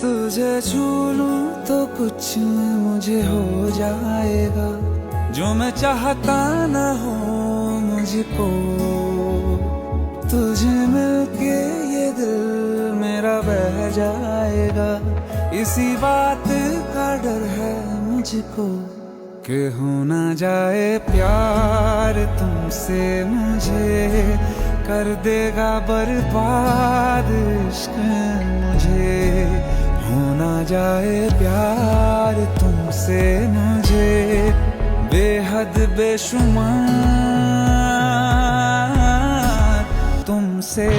तुझे छू लूं तो कुछ मुझे हो जाएगा, जो मैं चाहता न हो मुझको। तुझे मिलके ये दिल मेरा बह जाएगा, इसी बात का डर है मुझको कि हो ना जाए प्यार तुमसे मुझे, कर देगा बर्बाद इश्क मुझे। हो ना जाए प्यार तुमसे मुझे, बेहद बेशुमार तुमसे।